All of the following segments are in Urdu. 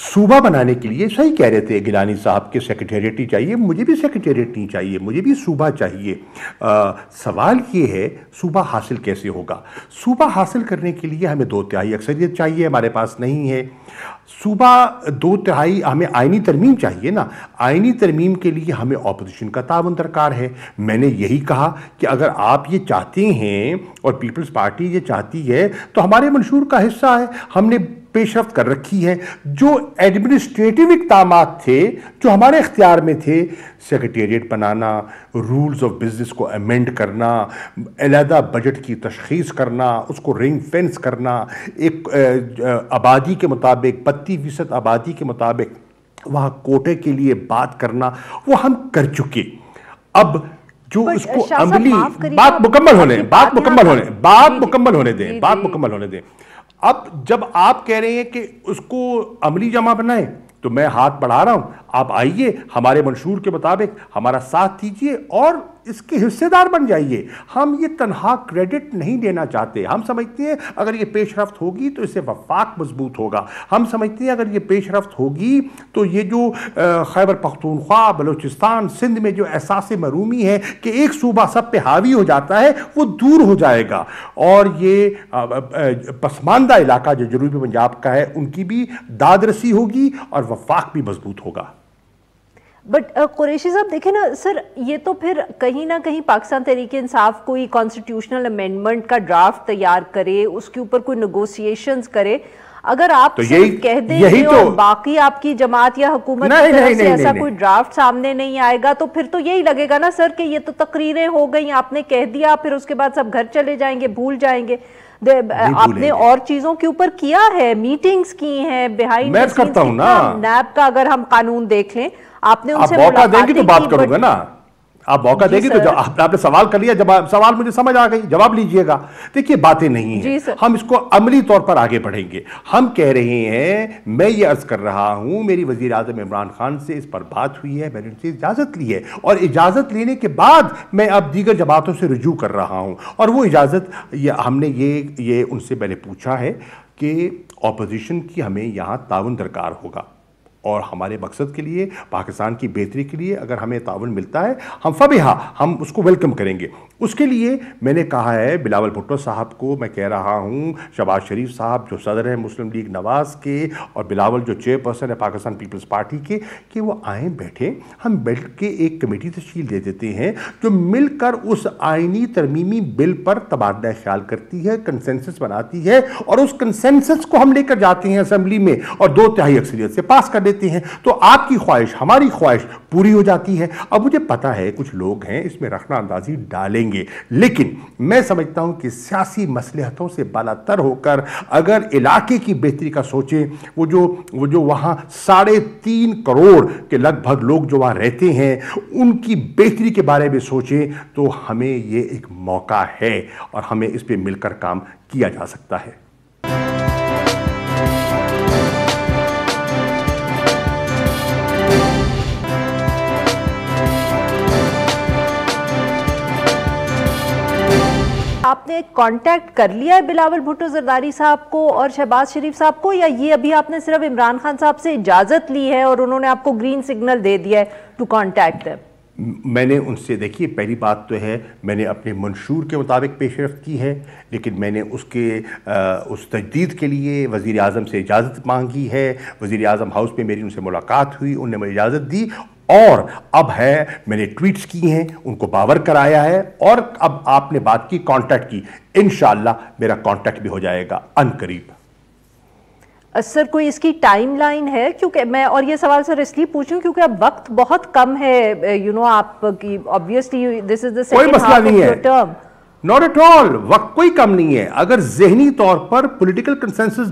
صوبہ بنانے کے لیے صحیح کہہ رہے تھے گیلانی صاحب کے سیکریٹریٹ نہیں چاہیے، مجھے بھی سیکریٹریٹ نہیں چاہیے، مجھے بھی صوبہ چاہیے۔ سوال یہ ہے صوبہ حاصل کیسے ہوگا؟ صوبہ حاصل کرنے کے لیے ہمیں 2/3 اکثریت چاہیے، ہمارے پاس نہیں ہے۔ صوبہ 2/3 ہمیں آئینی ترمیم چاہیے نا، آئینی ترمیم کے لیے ہمیں اپوزیشن کا تعاون درکار ہے۔ میں نے یہی کہا کہ اگر آپ یہ چاہتے ہیں اور پیپلز پارٹی یہ چاہتی ہے تو ہمارے منشور کا حصہ ہے، ہم نے پیش رفت کر رکھی ہے۔ جو ایڈمنسٹریٹو اقدامات تھے جو ہمارے اختیار میں تھے، سیکریٹریٹ بنانا، رولز آف بزنس کو امینڈ کرنا، علیحدہ بجٹ کی تشخیص کرنا، اس کو رنگ فینس کرنا، ایک آبادی کے مطابق 32% آبادی کے مطابق وہاں کوٹے کے لیے بات کرنا، وہ ہم کر چکے۔ اب جو اس کو عملی بات مکمل ہونے دیں۔ اب جب آپ کہہ رہے ہیں کہ اس کو عملی جمع بنائیں تو میں ہاتھ بڑھا رہا ہوں، آپ آئیے ہمارے منشور کے مطابق ہمارا ساتھ دیجیے اور اس کے حصے دار بن جائیے۔ ہم یہ تنہا کریڈٹ نہیں دینا چاہتے، ہم سمجھتے ہیں اگر یہ پیش رفت ہوگی تو اس سے وفاق مضبوط ہوگا، ہم سمجھتے ہیں اگر یہ پیش رفت ہوگی تو یہ جو خیبر پختونخوا، بلوچستان، سندھ میں جو احساس محرومی ہے کہ ایک صوبہ سب پہ حاوی ہو جاتا ہے وہ دور ہو جائے گا، اور یہ پسماندہ علاقہ جو جنوبی پنجاب کا ہے ان کی بھی داد رسی ہوگی اور وفاق بھی مضبوط ہوگا۔ بٹ قریشی صاحب دیکھیں نا سر، یہ تو پھر کہیں نہ کہیں پاکستان تحریک انصاف کوئی کانسٹیٹیوشنل امینڈمنٹ کا ڈرافٹ تیار کرے، اس کے اوپر کوئی نیگوسیشنز کرے۔ اگر آپ صرف کہہ دیں گے اور باقی آپ کی جماعت یا حکومت کی طرف سے ایسا کوئی ڈرافٹ سامنے نہیں آئے گا تو پھر تو یہی لگے گا نا سر کہ یہ تو تقریریں ہو گئیں، آپ نے کہہ دیا، پھر اس کے بعد سب گھر چلے جائیں گے، بھول جائیں گے۔ آپ نے اور چیزوں کے اوپر کیا ہے، میٹنگز کی ہیں بہائنڈ دی سینز، نیب کا اگر ہم قانون دیکھ لیں، آپ نے ان سے موقع دیں گے تو بات کروں گا نا، آپ موقع دیں گے تو آپ نے سوال کر لیا، سوال مجھے سمجھ آ گئی، جواب لیجئے گا۔ دیکھیے باتیں نہیں ہیں، ہم اس کو عملی طور پر آگے بڑھیں گے۔ ہم کہہ رہے ہیں، میں یہ عرض کر رہا ہوں، میری وزیر اعظم عمران خان سے اس پر بات ہوئی ہے، میں نے ان سے اجازت لی ہے، اور اجازت لینے کے بعد میں اب دیگر جماعتوں سے رجوع کر رہا ہوں، اور وہ اجازت ہم نے یہ ان سے میں نے پوچھا ہے کہ اپوزیشن کی ہمیں یہاں تعاون درکار ہوگا، اور ہمارے مقصد کے لیے، پاکستان کی بہتری کے لیے اگر ہمیں تعاون ملتا ہے ہم فبہا، ہم اس کو ویلکم کریں گے۔ اس کے لیے میں نے کہا ہے بلاول بھٹو صاحب کو، میں کہہ رہا ہوں شہباز شریف صاحب جو صدر ہیں مسلم لیگ نواز کے، اور بلاول جو چیئرپرسن ہے پاکستان پیپلز پارٹی کے، کہ وہ آئیں بیٹھیں، ہم بیٹھ کے ایک کمیٹی تشکیل دے دیتے ہیں جو مل کر اس آئینی ترمیمی بل پر تبادلہ خیال کرتی ہے، کنسنسس بناتی ہے، اور اس کنسنسس کو ہم لے کر جاتے ہیں اسمبلی میں اور 2/3 اکثریت سے پاس کر دیتے ہیں، تو آپ کی خواہش، ہماری خواہش پوری ہو جاتی ہے۔ اب مجھے پتا ہے کچھ لوگ ہیں اس میں رخنہ اندازی ڈالیں گے، لیکن میں سمجھتا ہوں کہ سیاسی مصلحتوں سے بالاتر ہو کر اگر علاقے کی بہتری کا سوچیں، وہ جو وہاں 3.5 کروڑ کے لگ بھگ لوگ جو وہاں رہتے ہیں ان کی بہتری کے بارے میں سوچیں، تو ہمیں یہ ایک موقع ہے اور ہمیں اس پہ مل کر کام کیا جا سکتا ہے۔ آپ نے کانٹیکٹ کر لیا ہے بلاول بھٹو زرداری صاحب کو اور شہباز شریف صاحب کو، یا یہ ابھی آپ نے صرف عمران خان صاحب سے اجازت لی ہے اور انہوں نے آپ کو گرین سگنل دے دیا ہے ٹو کانٹیکٹ دیم؟ میں نے ان سے، دیکھیے پہلی بات تو ہے میں نے اپنے منشور کے مطابق پیش رفت کی ہے، لیکن میں نے اس تجدید کے لیے وزیر اعظم سے اجازت مانگی ہے، وزیر اعظم ہاؤس میں میری ان سے ملاقات ہوئی، انہوں نے مجھے اجازت دی، اور اب ہے میں نے ٹویٹس کی ہیں، ان کو باور کرایا ہے، اور اب آپ نے بات کی کانٹیکٹ کی، انشاءاللہ میرا کانٹیکٹ بھی ہو جائے گا ان قریب۔ سر کوئی اس کی ٹائم لائن ہے؟ کیونکہ میں اور یہ سوال سر اس لیے پوچھوں کیونکہ اب وقت بہت کم ہے، آپ کی obviously this is the second half of your term. Not at all، وقت کوئی کم نہیں ہے، اگر ذہنی طور پر پولیٹیکل کنسنسس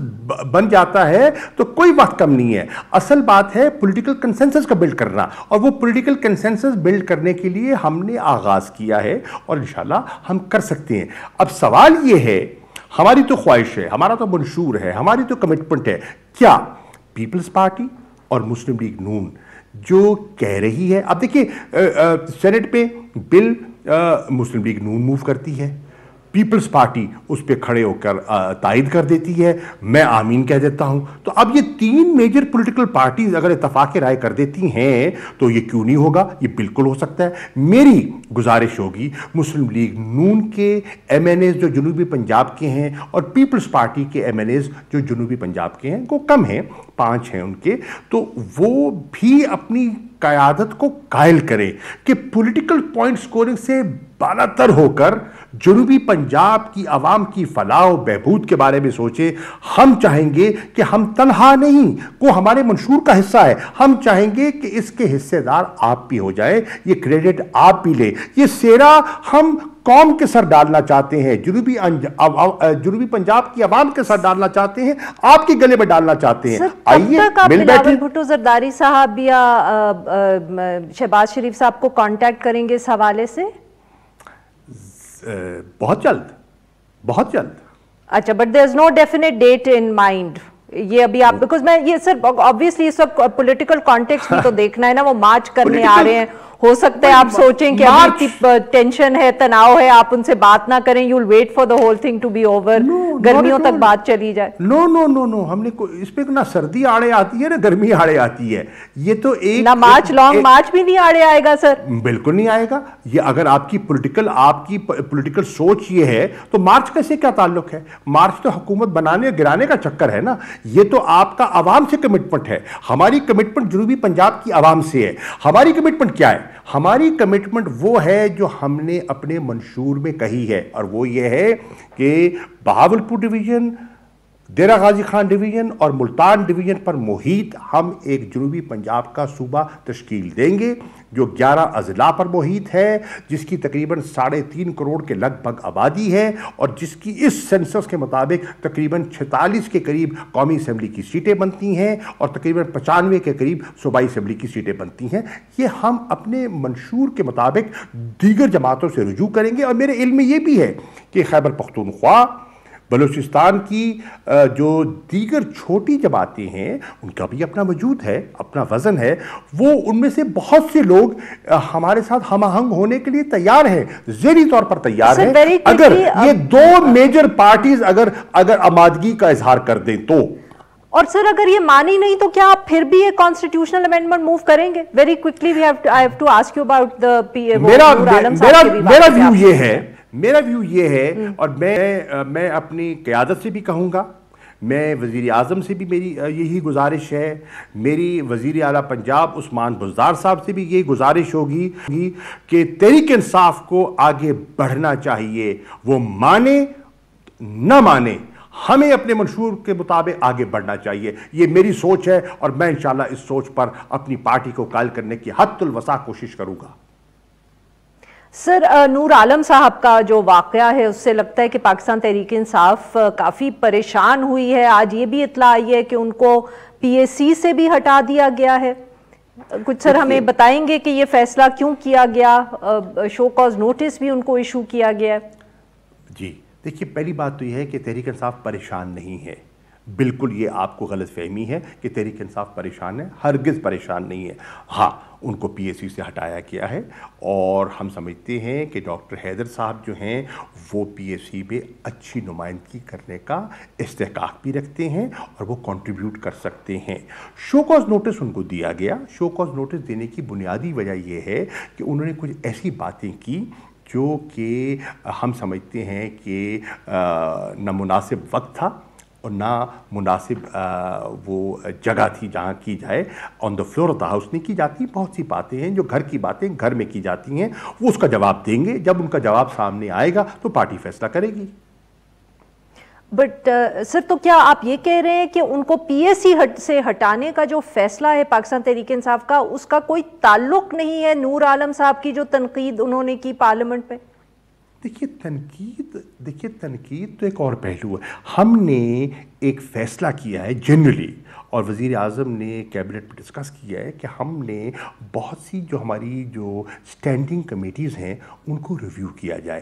بن جاتا ہے تو کوئی وقت کم نہیں ہے۔ اصل بات ہے پولیٹیکل کنسنسس کا بلڈ کرنا، اور وہ پولیٹیکل کنسنسس بلڈ کرنے کے لیے ہم نے آغاز کیا ہے اور انشاءاللہ ہم کر سکتے ہیں۔ اب سوال یہ ہے، ہماری تو خواہش ہے، ہمارا تو منشور ہے، ہماری تو کمٹمنٹ ہے، کیا پیپلز پارٹی اور مسلم لیگ نون جو کہہ رہی ہے، اب دیکھیے سینٹ پہ بل مسلم لیگ نون موو کرتی ہے، پیپلز پارٹی اس پہ کھڑے ہو کر تائید کر دیتی ہے، میں آمین کہہ دیتا ہوں. تو اب یہ تین میجر پولیٹیکل پارٹیز اگر اتفاق رائے کر دیتی ہیں تو یہ کیوں نہیں ہوگا؟ یہ بالکل ہو سکتا ہے. میری گزارش ہوگی مسلم لیگ نون کے ایم این ایز جو جنوبی پنجاب کے ہیں اور پیپلز پارٹی کے ایم این ایز جو جنوبی پنجاب کے ہیں، وہ کم ہیں، 5 ہیں ان کے، تو وہ بھی اپنی قیادت کو قائل کرے کہ پولیٹیکل پوائنٹ سکورنگ سے بالا تر ہو کر جنوبی پنجاب کی عوام کی فلاح و بہبود کے بارے میں سوچے. ہم چاہیں گے کہ ہم تنہا نہیں، کو ہمارے منشور کا حصہ ہے، ہم چاہیں گے کہ اس کے حصے دار آپ بھی ہو جائے، یہ کریڈٹ آپ بھی لیں. یہ سیرا ہم قوم کے سر ڈالنا چاہتے ہیں، جنوبی پنجاب کی عوام کے سر ڈالنا چاہتے ہیں، آپ کے گلے میں ڈالنا چاہتے ہیں. آئیے مل بیٹھے. بھٹو زرداری صاحب یا شہباز شریف صاحب کو کانٹیکٹ کریں گے اس حوالے سے؟ بہت جلد. اچھا، but there is no definite date in mind. یہ ابھی آپ بیکاز میں یہ سر obviously اس وقت پولیٹیکل کانٹیکسٹ بھی تو دیکھنا ہے نا. وہ مارچ کرنے آ رہے ہیں، ہو سکتا ہے آپ سوچیں کہ ابھی ٹینشن ہے، تناؤ ہے، آپ ان سے بات نہ کریں. You will wait for the whole thing to be over, گرمیوں تک بات چلی جائے. نو ہم نے اس پہ نہ سردی آڑے آتی ہے نہ گرمی آڑے آتی ہے. یہ تو ایک نہ مارچ لانگ مارچ بھی نہیں آڑے آئے گا سر. بالکل نہیں آئے گا. یہ اگر آپ کی پولیٹیکل سوچ یہ ہے تو مارچ کا سے کیا تعلق ہے؟ مارچ تو حکومت بنانے گرانے کا چکر ہے نا. یہ تو آپ کا عوام سے کمٹمنٹ ہے. ہماری کمٹمنٹ جنوبی پنجاب کی عوام سے ہے. ہماری کمٹمنٹ کیا ہے؟ ہماری کمٹمنٹ وہ ہے جو ہم نے اپنے منشور میں کہی ہے، اور وہ یہ ہے کہ بہاولپور ڈویژن، ڈیرہ غازی خان ڈویژن اور ملتان ڈویژن پر محیط ہم ایک جنوبی پنجاب کا صوبہ تشکیل دیں گے جو 11 اضلاع پر محیط ہے، جس کی تقریباً 3.5 کروڑ کے لگ بھگ آبادی ہے، اور جس کی اس سینسس کے مطابق تقریباً 46 کے قریب قومی اسمبلی کی سیٹیں بنتی ہیں اور تقریباً 95 کے قریب صوبائی اسمبلی کی سیٹیں بنتی ہیں. یہ ہم اپنے منشور کے مطابق دیگر جماعتوں سے رجوع کریں گے. اور میرے علم میں یہ بھی ہے کہ خیبر پختونخوا، بلوچستان کی جو دیگر چھوٹی جماعتیں ہیں، ان کا بھی اپنا وجود ہے، اپنا وزن ہے. وہ ان میں سے بہت سے لوگ ہمارے ساتھ ہم آہنگ ہونے کے لیے تیار ہیں، ذہنی طور پر تیار ہیں، اگر یہ 2 میجر پارٹیز اگر آمادگی کا اظہار کر دیں تو. اور سر اگر یہ مانی نہیں تو کیا آپ پھر بھی ایک کانسٹیٹیوشنل امینڈمنٹ موو کریں گے؟ Very quickly I have to ask you about the P A. میرا ویو یہ ہے اور میں اپنی قیادت سے بھی کہوں گا، میں وزیر اعظم سے بھی میری یہی گزارش ہے، میری وزیر اعلیٰ پنجاب عثمان بزدار صاحب سے بھی یہی گزارش ہوگی کہ تحریک انصاف کو آگے بڑھنا چاہیے. وہ مانے نہ مانے، ہمیں اپنے منشور کے مطابق آگے بڑھنا چاہیے. یہ میری سوچ ہے اور میں انشاءاللہ اس سوچ پر اپنی پارٹی کو قائل کرنے کی حد الوسع کوشش کروں گا. سر نور عالم صاحب کا جو واقعہ ہے اس سے لگتا ہے کہ پاکستان تحریک انصاف کافی پریشان ہوئی ہے. آج یہ بھی اطلاع آئی ہے کہ ان کو پی اے سی سے بھی ہٹا دیا گیا ہے. کچھ سر ہمیں بتائیں گے کہ یہ فیصلہ کیوں کیا گیا؟ شو کاز نوٹس بھی ان کو ایشو کیا گیا ہے. جی دیکھیے، پہلی بات تو یہ ہے کہ تحریک انصاف پریشان نہیں ہے. بالکل یہ آپ کو غلط فہمی ہے کہ تحریک انصاف پریشان ہے. ہرگز پریشان نہیں ہے. ہاں، ان کو پی ایس سی سے ہٹایا گیا ہے اور ہم سمجھتے ہیں کہ ڈاکٹر حیدر صاحب جو ہیں وہ پی ایس سی میں اچھی نمائندگی کرنے کا استحقاق بھی رکھتے ہیں اور وہ کنٹریبیوٹ کر سکتے ہیں. شو کاز نوٹس ان کو دیا گیا. شو کاز نوٹس دینے کی بنیادی وجہ یہ ہے کہ انہوں نے کچھ ایسی باتیں کی جو کہ ہم سمجھتے ہیں کہ نہ مناسب وقت تھا اور نہ مناسب وہ جگہ تھی جہاں کی جائے. On the floor of the house نہیں کی جاتی. بہت سی باتیں ہیں جو گھر کی باتیں گھر میں کی جاتی ہیں. وہ اس کا جواب دیں گے. جب ان کا جواب سامنے آئے گا تو پارٹی فیصلہ کرے گی. بٹ سر تو کیا آپ یہ کہہ رہے ہیں کہ ان کو پی ایس سی سے ہٹانے کا جو فیصلہ ہے پاکستان تحریک انصاف کا، اس کا کوئی تعلق نہیں ہے نور عالم صاحب کی جو تنقید انہوں نے کی پارلیمنٹ پہ؟ دیکھیے تنقید تو ایک اور پہلو ہے. ہم نے ایک فیصلہ کیا ہے جنرلی، اور وزیر اعظم نے کیبنٹ میں ڈسکس کیا ہے کہ ہم نے بہت سی جو ہماری جو اسٹینڈنگ کمیٹیز ہیں ان کو ریویو کیا جائے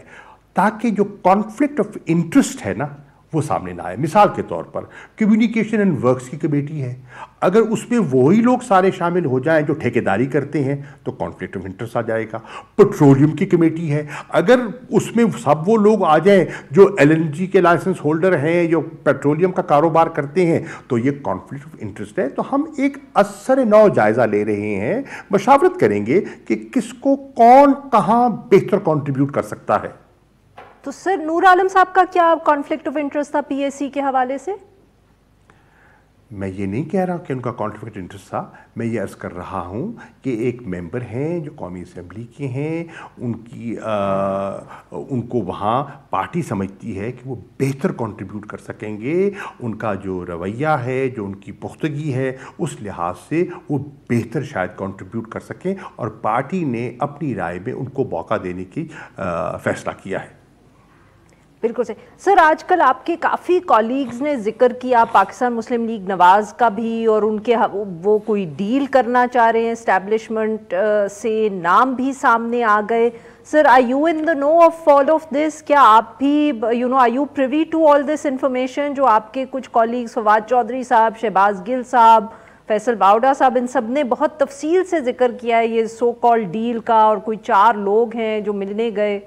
تاکہ جو کانفلکٹ آف انٹرسٹ ہے نا وہ سامنے نہ آئے. مثال کے طور پر کمیونیکیشن اینڈ ورکس کی کمیٹی ہے, اگر اس میں وہی لوگ سارے شامل ہو جائیں جو ٹھیکیداری کرتے ہیں تو کانفلکٹ آف انٹرسٹ آ جائے گا. پیٹرولیم کی کمیٹی ہے, اگر اس میں سب وہ لوگ آ جائیں جو LNG کے لائسنس ہولڈر ہیں, جو پیٹرولیم کا کاروبار کرتے ہیں, تو یہ کانفلکٹ آف انٹرسٹ ہے. تو ہم ایک اثر نو جائزہ لے رہے ہیں, مشاورت کریں گے کہ کس کو کون کہاں بہتر کنٹریبیوٹ کر سکتا ہے. تو سر نور عالم صاحب کا کیا کانفلکٹ آف انٹرسٹ تھا PAC کے حوالے سے؟ میں یہ نہیں کہہ رہا کہ ان کا کانفلکٹ انٹرسٹ تھا, میں یہ عرض کر رہا ہوں کہ ایک ممبر ہیں جو قومی اسمبلی کے ہیں, ان کو وہاں پارٹی سمجھتی ہے کہ وہ بہتر کنٹریبیوٹ کر سکیں گے, ان کا جو رویہ ہے, جو ان کی پختگی ہے, اس لحاظ سے وہ بہتر شاید کنٹریبیوٹ کر سکیں, اور پارٹی نے اپنی رائے میں ان کو موقع دینے کی فیصلہ کیا ہے. بالکل صحیح. سر آج کل آپ کے کافی کولیگز نے ذکر کیا پاکستان مسلم لیگ نواز کا بھی, اور ان کے وہ کوئی ڈیل کرنا چاہ رہے ہیں اسٹیبلشمنٹ سے, نام بھی سامنے آ گئے. Sir are you in the know of all of this? کیا آپ بھی are you privy to all this information جو آپ کے کچھ کولیگز فواد چودھری صاحب, شہباز گل صاحب, فیصل باوڈا صاحب, ان سب نے بہت تفصیل سے ذکر کیا ہے یہ سو کال ڈیل کا, اور کوئی 4 لوگ ہیں جو ملنے گئے؟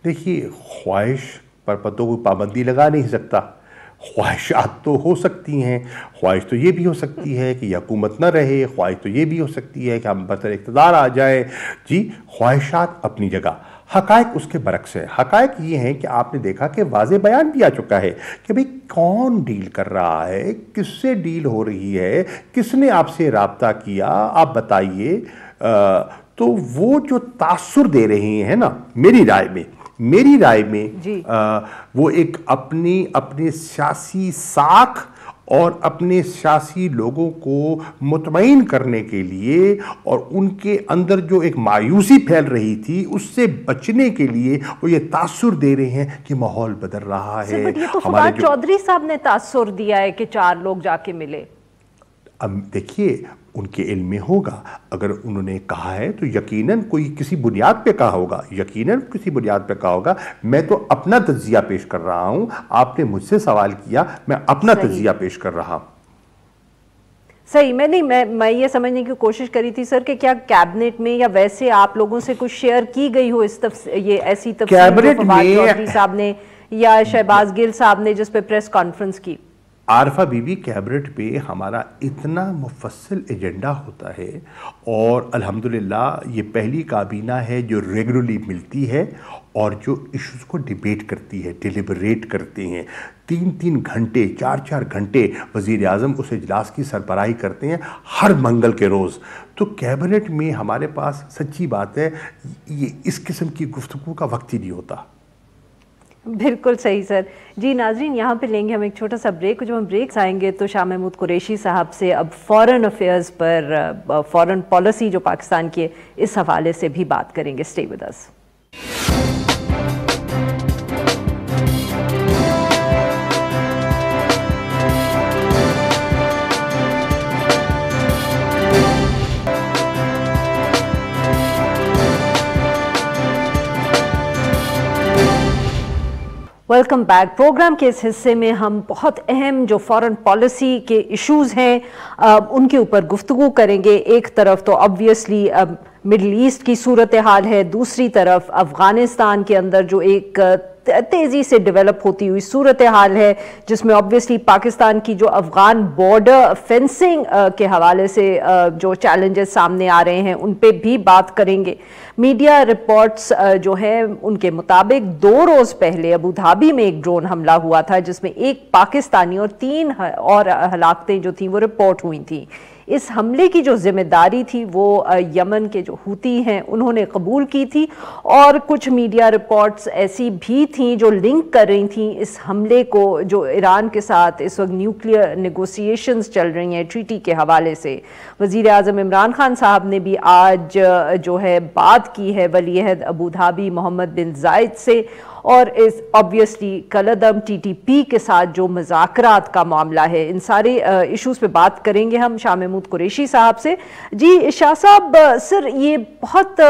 دیکھیے, خواہش پر تو کوئی پابندی لگا نہیں سکتا. خواہشات تو ہو سکتی ہیں, خواہش تو یہ بھی ہو سکتی ہے کہ یہ حکومت نہ رہے, خواہش تو یہ بھی ہو سکتی ہے کہ ہم برتر اقتدار آ جائیں. جی, خواہشات اپنی جگہ, حقائق اس کے برعکس ہے. حقائق یہ ہیں کہ آپ نے دیکھا کہ واضح بیان بھی آ چکا ہے کہ بھئی کون ڈیل کر رہا ہے, کس سے ڈیل ہو رہی ہے, کس نے آپ سے رابطہ کیا, آپ بتائیے. تو وہ جو تاثر دے رہے ہیں نا, میری رائے میں وہ ایک اپنے سیاسی ساکھ اور اپنے سیاسی لوگوں کو مطمئن کرنے کے لیے, اور ان کے اندر جو ایک مایوسی پھیل رہی تھی اس سے بچنے کے لیے وہ یہ تاثر دے رہے ہیں کہ ماحول بدل رہا ہے. یہ تو فواد چودھری صاحب نے تاثر دیا ہے کہ 4 لوگ جا کے ملے. اب دیکھیے, ان کے علم میں ہوگا, اگر انہوں نے کہا ہے تو یقیناً کوئی کسی بنیاد پہ کہا ہوگا. میں تو اپنا تجزیہ پیش کر رہا ہوں, آپ نے مجھ سے سوال کیا, میں اپنا تجزیہ پیش کر رہا ہوں. صحیح. میں یہ سمجھنے کی کوشش کری تھی سر کہ کیا کیبنٹ میں یا ویسے آپ لوگوں سے کچھ شیئر کی گئی ہو یہ ایسی تفصیل فواد چودھری صاحب نے یا شہباز گل صاحب نے جس پہ پریس کانفرنس کی؟ عارفہ بی بی, کیبنٹ پہ ہمارا اتنا مفصل ایجنڈا ہوتا ہے, اور الحمدللہ یہ پہلی کابینہ ہے جو ریگولرلی ملتی ہے اور جو ایشوز کو ڈیبیٹ کرتی ہے, ڈیلیبریٹ کرتے ہیں. 3 گھنٹے 4 گھنٹے وزیر اعظم اس اجلاس کی سربراہی کرتے ہیں ہر منگل کے روز. تو کیبنٹ میں ہمارے پاس سچی بات ہے یہ اس قسم کی گفتگو کا وقت ہی نہیں ہوتا. بالکل صحیح سر. جی ناظرین, یہاں پہ لیں گے ہم ایک چھوٹا سا بریک. جب ہم بریک آئیں گے تو شاہ محمود قریشی صاحب سے اب فورن افیئرز پر, فورن پالیسی جو پاکستان کی ہے, اس حوالے سے بھی بات کریں گے. Stay with us. Welcome back. Programme کے اس حصے میں ہم بہت اہم جو فارن پالیسی کے ایشوز ہیں ان کے اوپر گفتگو کریں گے. ایک طرف تو آبویسلی مڈل ایسٹ کی صورتحال ہے, دوسری طرف افغانستان کے اندر جو ایک تیزی سے ڈیولپ ہوتی ہوئی صورتحال ہے جس میں آبویسلی پاکستان کی جو افغان بارڈر فینسنگ کے حوالے سے جو چیلنجز سامنے آ رہے ہیں ان پہ بھی بات کریں گے. میڈیا رپورٹس جو ہیں ان کے مطابق 2 روز پہلے ابو دھابی میں ایک ڈرون حملہ ہوا تھا جس میں 1 پاکستانی اور 3 اور ہلاکتیں جو تھیں وہ رپورٹ ہوئی تھیں. اس حملے کی جو ذمہ داری تھی وہ یمن کے جو ہوتی ہیں انہوں نے قبول کی تھی, اور کچھ میڈیا رپورٹس ایسی بھی تھیں جو لنک کر رہی تھیں اس حملے کو جو ایران کے ساتھ اس وقت نیوکلیئر نیگوسیشنز چل رہی ہیں ٹریٹی کے حوالے سے. وزیر اعظم عمران خان صاحب نے بھی آج جو ہے بات کی ہے ولی عہد ابو دھابی محمد بن زائد سے, اور اس آبویسلی کالعدم TTP کے ساتھ جو مذاکرات کا معاملہ ہے, ان سارے ایشوز پہ بات کریں گے ہم. شاہ محمود محمود قریشی صاحب سے. جی شاہ صاحب, سر یہ بہت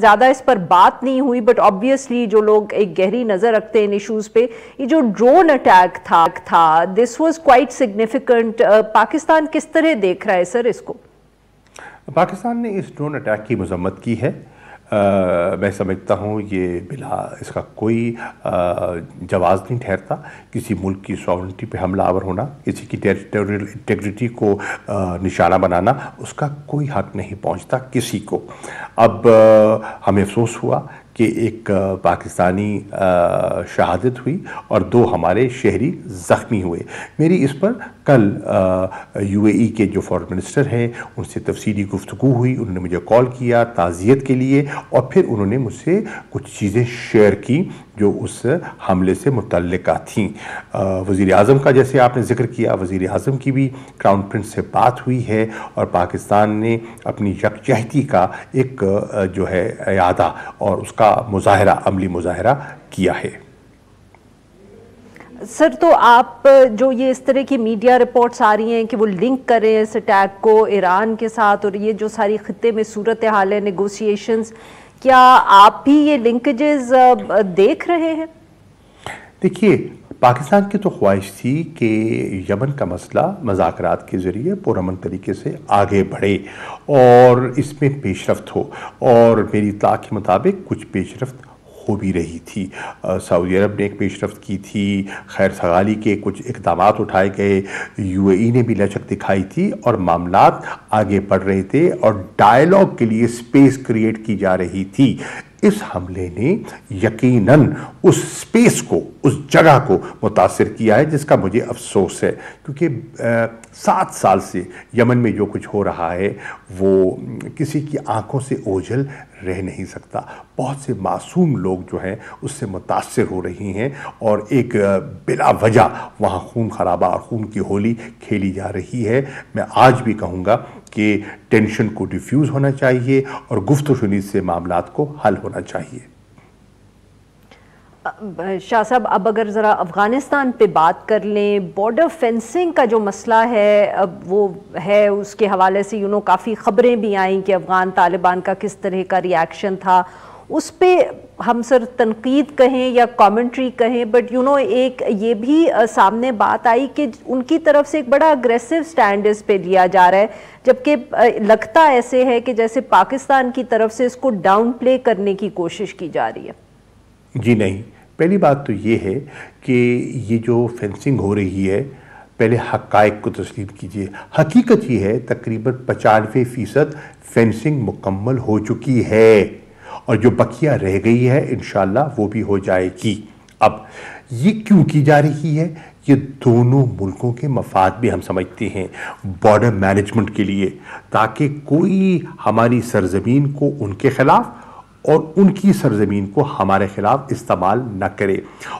زیادہ اس پر بات نہیں ہوئی, بٹ آبویسلی جو لوگ ایک گہری نظر رکھتے ہیں ان ایشوز پہ, یہ جو ڈرون اٹیک تھا this was quite significant. Pakistan کس طرح دیکھ رہا ہے سر اس کو؟ پاکستان نے اس ڈرون اٹیک کی مذمت کی ہے. میں سمجھتا ہوں یہ بلا اس کا کوئی جواز نہیں ٹھہرتا. کسی ملک کی سوورنٹی پہ حملہ آور ہونا, کسی کی ٹیریٹوریل انٹیگریٹی کو نشانہ بنانا, اس کا کوئی حق نہیں پہنچتا کسی کو. اب ہمیں افسوس ہوا کہ ایک پاکستانی شہادت ہوئی اور 2 ہمارے شہری زخمی ہوئے. میری اس پر کل UAE کے جو فورن منسٹر ہیں ان سے تفصیلی گفتگو ہوئی. انہوں نے مجھے کال کیا تعزیت کے لیے, اور پھر انہوں نے مجھ سے کچھ چیزیں شیئر کی جو اس حملے سے متعلقہ تھیں. وزیر اعظم کا جیسے آپ نے ذکر کیا, وزیر اعظم کی بھی کراؤن پرنس سے بات ہوئی ہے, اور پاکستان نے اپنی یکجہتی کا ایک جو ہے اعادہ اور اس کا مظاہرہ, عملی مظاہرہ کیا ہے. سر تو آپ جو یہ اس طرح کی میڈیا رپورٹس آ رہی ہیں کہ وہ لنک کر رہے ہیں اس اٹیک کو ایران کے ساتھ, اور یہ جو ساری خطے میں صورتحال ہے, نیگوسیشنز, کیا آپ بھی یہ لنکیجز دیکھ رہے ہیں؟ دیکھیے, پاکستان کی تو خواہش تھی کہ یمن کا مسئلہ مذاکرات کے ذریعے پرامن طریقے سے آگے بڑھے اور اس میں پیش رفت ہو, اور میری اطلاع کے مطابق کچھ پیش رفت ہو بھی رہی تھی. سعودی عرب نے ایک پیش رفت کی تھی, خیر سگالی کے کچھ اقدامات اٹھائے گئے, UAE نے بھی لچک دکھائی تھی, اور معاملات آگے بڑھ رہے تھے اور ڈائیلاگ کے لیے سپیس کریٹ کی جا رہی تھی. اس حملے نے یقیناً اس سپیس کو, اس جگہ کو متاثر کیا ہے, جس کا مجھے افسوس ہے, کیونکہ 7 سال سے یمن میں جو کچھ ہو رہا ہے وہ کسی کی آنکھوں سے اوجھل رہ نہیں سکتا. بہت سے معصوم لوگ جو ہیں اس سے متاثر ہو رہی ہیں, اور ایک بلا وجہ وہاں خون خرابہ اور خون کی ہولی کھیلی جا رہی ہے. میں آج بھی کہوں گا کہ ٹینشن کو ڈیفیوز ہونا چاہیے اور گفت و شنید سے معاملات کو حل ہونا چاہیے. شاہ صاحب, اب اگر ذرا افغانستان پہ بات کر لیں, بارڈر فینسنگ کا جو مسئلہ ہے وہ ہے, اس کے حوالے سے کافی خبریں بھی آئیں کہ افغان طالبان کا کس طرح کا ری ایکشن تھا. اس پہ ہم سر تنقید کہیں یا کامنٹری کہیں, بٹ ایک یہ بھی سامنے بات آئی کہ ان کی طرف سے ایک بڑا اگریسو سٹینڈ اس پہ لیا جا رہا ہے, جبکہ لگتا ایسے ہے کہ جیسے پاکستان کی طرف سے اس کو ڈاؤن پلے کرنے کی کوشش کی جا رہی ہے. جی نہیں, پہلی بات تو یہ ہے کہ یہ جو فینسنگ ہو رہی ہے, پہلے حقائق کو تسلیم کیجئے. حقیقت یہ ہے تقریباً 95% فینسنگ مکمل ہو چکی ہے, اور جو بقیہ رہ گئی ہے انشاءاللہ وہ بھی ہو جائے گی. اب یہ کیوں کی جا رہی ہے؟ یہ دونوں ملکوں کے مفاد بھی ہم سمجھتے ہیں, بارڈر مینجمنٹ کے لیے, تاکہ کوئی ہماری سرزمین کو ان کے خلاف اور ان کی سرزمین کو ہمارے خلاف استعمال نہ کرے.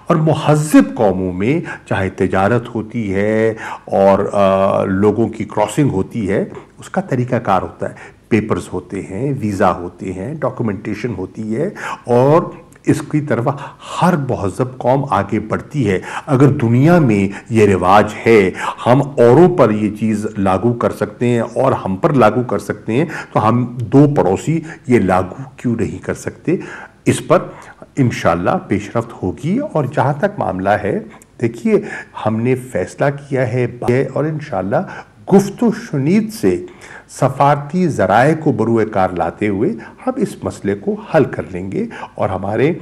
اور مہذب قوموں میں چاہے تجارت ہوتی ہے اور لوگوں کی کراسنگ ہوتی ہے, اس کا طریقہ کار ہوتا ہے, پیپرز ہوتے ہیں, ویزا ہوتے ہیں, ڈاکومنٹیشن ہوتی ہے, اور اس کی طرف ہر مہذب قوم آگے بڑھتی ہے. اگر دنیا میں یہ رواج ہے, ہم اوروں پر یہ چیز لاگو کر سکتے ہیں اور ہم پر لاگو کر سکتے ہیں, تو ہم 2 پڑوسی یہ لاگو کیوں نہیں کر سکتے؟ اس پر انشاءاللہ پیش رفت ہوگی. اور جہاں تک معاملہ ہے, دیکھیے ہم نے فیصلہ کیا ہے اور انشاءاللہ گفت و شنید سے سفارتی ذرائع کو بروئے کار لاتے ہوئے ہم اس مسئلے کو حل کر لیں گے, اور ہمارے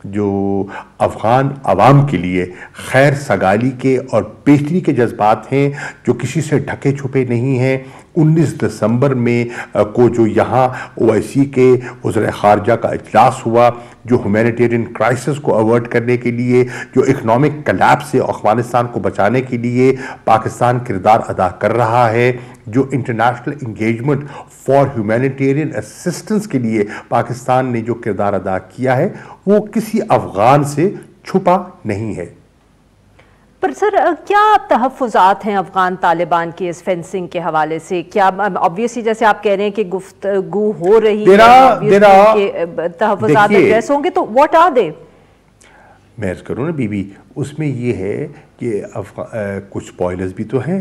جو افغان عوام کے لیے خیر سگالی کے اور بہتری کے جذبات ہیں, جو کسی سے ڈھکے چھپے نہیں ہیں. 19 دسمبر میں کو جو یہاں OIC کے وزراء خارجہ کا اجلاس ہوا, جو ہیومینیٹیرین کرائسس کو اوائڈ کرنے کے لیے, جو اکنامک کلیپس سے افغانستان کو بچانے کے لیے پاکستان کردار ادا کر رہا ہے, جو international engagement for humanitarian assistance کے لیے پاکستان نے جو کردار ادا کیا ہے, وہ کسی افغان سے چھپا نہیں ہے. پر سر کیا تحفظات ہیں افغان طالبان کی اس فینسنگ کے حوالے سے؟ کیا obviously جیسے آپ کہہ رہے ہیں کہ گفتگو ہو رہی ہے, تحفظات ایڈریس ہوں گے, تو what are they؟ میں عرض کروں نا بی بی, اس میں یہ ہے کہ کچھ سپوائلرز بھی تو ہیں,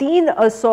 300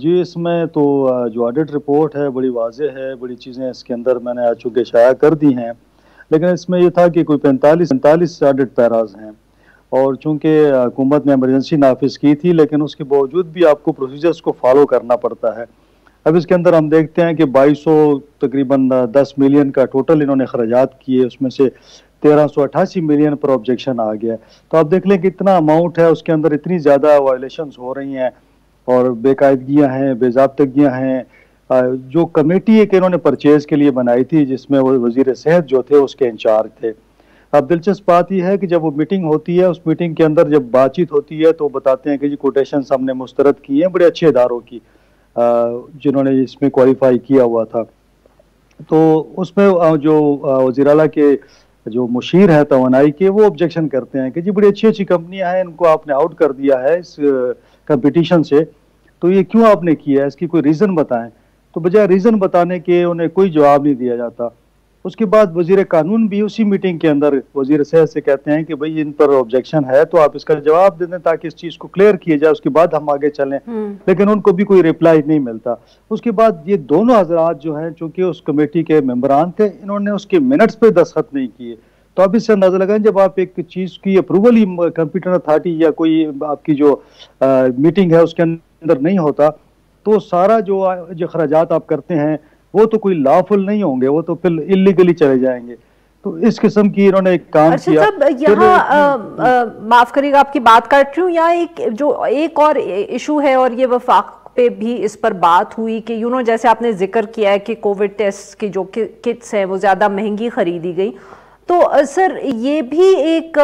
جی اس میں تو جو آڈٹ رپورٹ ہے بڑی واضح ہے، بڑی چیزیں اس کے اندر میں نے چونکہ شائع کر دی ہیں، لیکن اس میں یہ تھا کہ کوئی 45 آڈٹ پیراز ہیں، اور چونکہ حکومت نے ایمرجنسی نافذ کی تھی لیکن اس کے باوجود بھی آپ کو پروسیجرز کو فالو کرنا پڑتا ہے۔ اب اس کے اندر ہم دیکھتے ہیں کہ 2200 تقریباً 10 ملین کا ٹوٹل انہوں نے اخراجات کیے، اس میں سے 1388 ملین پر آبجیکشن آ گیا۔ تو آپ دیکھ لیں کہ اتنا اماؤنٹ ہے، اس کے اندر اتنی زیادہ وائلیشنز ہو رہی ہیں اور بے قاعدگیاں ہیں، بے ضابطگیاں ہیں۔ جو کمیٹی ایک انہوں نے پرچیز کے لیے بنائی تھی جس میں وزیر صحت جو تھے اس کے انچارج تھے۔ اب دلچسپ بات یہ ہے کہ جب وہ میٹنگ ہوتی ہے، اس میٹنگ کے اندر جب بات چیت ہوتی ہے تو بتاتے ہیں کہ جی کوٹیشنز ہم نے مسترد کی ہیں بڑے اچھے اداروں کی جنہوں نے اس میں کوالیفائی کیا ہوا تھا۔ تو اس میں جو وزیر اعلیٰ کے جو مشیر ہیں توانائی کے، وہ آبجیکشن کرتے ہیں کہ جی بڑی اچھی اچھی کمپنیاں ہیں، ان کو آپ نے آؤٹ کر دیا ہے اس کمپٹیشن سے، تو یہ کیوں آپ نے کیا ہے، اس کی کوئی ریزن بتائیں۔ تو بجائے ریزن بتانے کے انہیں کوئی جواب نہیں دیا جاتا۔ اس کے بعد وزیر قانون بھی اسی میٹنگ کے اندر وزیر صحت سے کہتے ہیں کہ بھئی ان پر آبجیکشن ہے تو آپ اس کا جواب دے دیں تاکہ اس چیز کو کلیئر کیا جائے، اس کے بعد ہم آگے چلیں، لیکن ان کو بھی کوئی ریپلائی نہیں ملتا۔ اس کے بعد یہ دونوں حضرات جو ہیں چونکہ اس کمیٹی کے ممبران تھے، انہوں نے اس کے منٹس پہ دستخط نہیں کیے۔ تو اب اس سے اندازہ لگائیں جب آپ ایک چیز کی اپروول ہی کمپیوٹر اتھارٹی یا کوئی آپ کی جو میٹنگ ہے اس کے اندر نہیں ہوتا، تو سارا جو اخراجات آپ کرتے ہیں وہ تو کوئی لافل نہیں ہوں گے، وہ تو پھر اللیگلی چلے جائیں گے۔ تو اس قسم کی انہوں نے ایک کام کیا۔ یہاں معاف کریے گا آپ کی بات کاٹ رہی ہوں، یہاں ایک اور ایشو ہے اور یہ وفاق پہ بھی اس پر بات ہوئی کہ جیسے آپ نے ذکر کیا ہے کہ کووڈ ٹیسٹ کی جو کٹس ہیں وہ زیادہ مہنگی خریدی گئی، تو سر یہ بھی ایک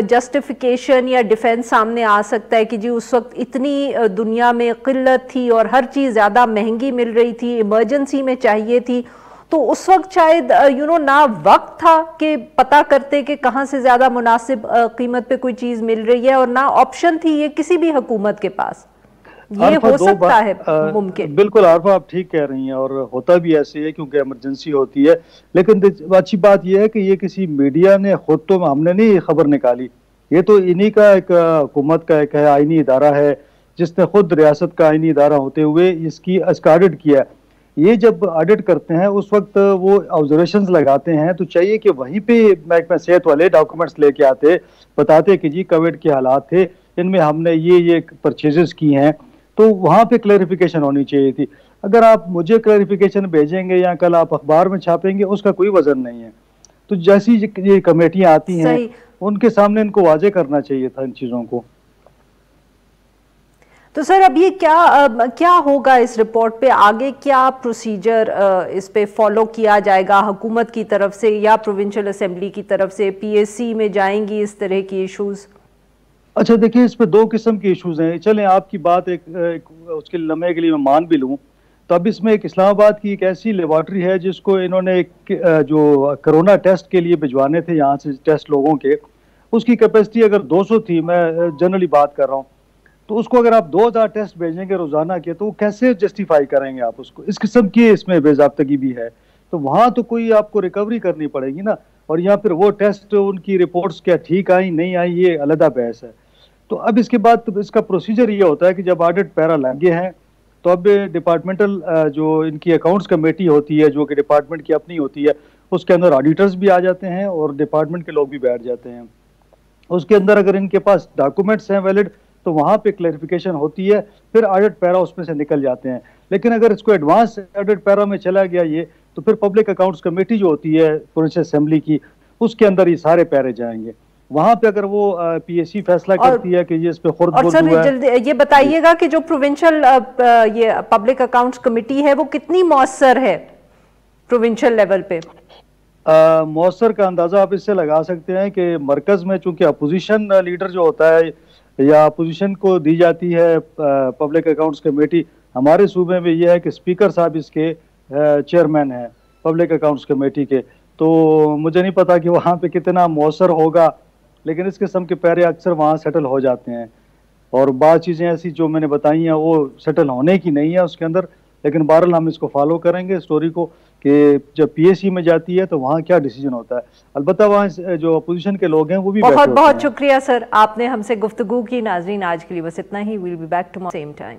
جسٹیفیکیشن یا ڈیفینس سامنے آ سکتا ہے کہ جی اس وقت اتنی دنیا میں قلت تھی اور ہر چیز زیادہ مہنگی مل رہی تھی، ایمرجنسی میں چاہیے تھی، تو اس وقت شاید نہ وقت تھا کہ پتہ کرتے کہ کہاں سے زیادہ مناسب قیمت پہ کوئی چیز مل رہی ہے، اور نہ آپشن تھی یہ کسی بھی حکومت کے پاس۔ یہ ہو سکتا ہے ممکن؟ بالکل عارفہ آپ ٹھیک کہہ رہی ہیں، اور ہوتا بھی ایسے ہے کیونکہ ایمرجنسی ہوتی ہے، لیکن اچھی بات یہ ہے کہ یہ کسی میڈیا نے خود تو ہم نے نہیں یہ خبر نکالی، یہ تو انہی کا ایک حکومت کا ایک آئینی ادارہ ہے جس نے خود ریاست کا آئینی ادارہ ہوتے ہوئے اس کا آڈٹ کیا ہے۔ یہ جب آڈٹ کرتے ہیں اس وقت وہ آبزرویشنز لگاتے ہیں، تو چاہیے کہ وہیں پہ محکمہ صحت والے ڈاکومنٹس لے کے آتے، بتاتے کہ جی کووڈ کے حالات تھے، ان میں ہم نے یہ پرچیزز کی ہیں، تو وہاں پہ کلیریفیکیشن ہونی چاہیے تھی۔ اگر آپ مجھے کلیریفیکیشن بھیجیں گے یا کل آپ اخبار میں چھاپیں گے، اس کا کوئی وزن نہیں ہے۔ تو جیسی یہ کمیٹیاں آتی ہیں ان کے سامنے ان کو واضح کرنا چاہیے تھا ان چیزوں کو۔ تو سر اب یہ کیا ہوگا اس رپورٹ پہ آگے، کیا پروسیجر اس پہ فالو کیا جائے گا حکومت کی طرف سے یا پروونشل اسمبلی کی طرف سے؟ پی ایس سی میں جائیں گی اس طرح کی ایشوز؟ اچھا دیکھیں، اس پہ دو قسم کی ایشوز ہیں۔ چلیں آپ کی بات اس کے لمحے کے لیے میں مان بھی لوں، تو اب اس میں ایک اسلام آباد کی ایک ایسی لیبارٹری ہے جس کو انہوں نے جو کرونا ٹیسٹ کے لیے بھجوانے تھے یہاں سے ٹیسٹ لوگوں کے، اس کی کیپیسٹی اگر 200 تھی، میں جنرلی بات کر رہا ہوں، تو اس کو اگر آپ 2000 ٹیسٹ بھیجیں گے روزانہ کے، تو وہ کیسے جسٹیفائی کریں گے آپ اس کو؟ اس قسم کی اس میں بے ضابطگی بھی ہے، تو وہاں تو کوئی آپ کو ریکوری کرنی پڑے گی نا، اور یہاں پھر وہ ٹیسٹ ان کی رپورٹس کیا ٹھیک آئی نہیں آئی، یہ علیحدہ بحث ہے۔ تو اب اس کے بعد اس کا پروسیجر یہ ہوتا ہے کہ جب آڈٹ پیرا لگے ہیں تو اب ڈپارٹمنٹل جو ان کی اکاؤنٹس کمیٹی ہوتی ہے جو کہ ڈپارٹمنٹ کی اپنی ہوتی ہے، اس کے اندر آڈیٹرز بھی آ جاتے ہیں اور ڈپارٹمنٹ کے لوگ بھی بیٹھ جاتے ہیں۔ اس کے اندر اگر ان کے پاس ڈاکومنٹس ہیں ویلڈ تو وہاں پہ کلیریفیکیشن ہوتی ہے، پھر آڈٹ پیرا اس میں سے نکل جاتے ہیں۔ لیکن اگر اس کو ایڈوانس آڈٹ پیرا میں چلا گیا یہ، تو پھر پبلک اکاؤنٹس کمیٹی جو ہوتی ہے پروونشل اسمبلی کی، اس کے اندر یہ سارے پیرے جائیں گے۔ وہاں پہ اگر وہ پی ایس سی فیصلہ کرتی ہے کہ یہ اس پہ خرد برد ہوا ہے۔ اور سر یہ بتائیے گا کہ جو پروونشل یہ پبلک اکاؤنٹس کمیٹی ہے وہ کتنی مؤثر ہے پروونشل لیول پہ؟ مؤثر کا اندازہ آپ اس سے لگا سکتے ہیں کہ مرکز میں چونکہ اپوزیشن لیڈر جو ہوتا ہے یا اپوزیشن کو دی جاتی ہے پبلک اکاؤنٹس کمیٹی، ہمارے صوبے میں یہ ہے کہ اسپیکر صاحب اس کے چیئرمین ہیں پبلک اکاؤنٹس کمیٹی کے، تو مجھے نہیں پتا کہ وہاں پہ کتنا مؤثر ہوگا، لیکن اس قسم کے پیرے اکثر وہاں سیٹل ہو جاتے ہیں، اور بعض چیزیں ایسی جو میں نے بتائی ہیں وہ سیٹل ہونے کی نہیں ہے اس کے اندر، لیکن بہرحال ہم اس کو فالو کریں گے اسٹوری کو کہ جب پی ایس سی میں جاتی ہے تو وہاں کیا ڈیسیجن ہوتا ہے۔ البتہ وہاں جو اپوزیشن کے لوگ ہیں وہ بھی بہت بہت شکریہ سر، آپ نے ہم سے گفتگو کی۔ ناظرین آج کے لیے بس اتنا ہی، we'll be back tomorrow same time.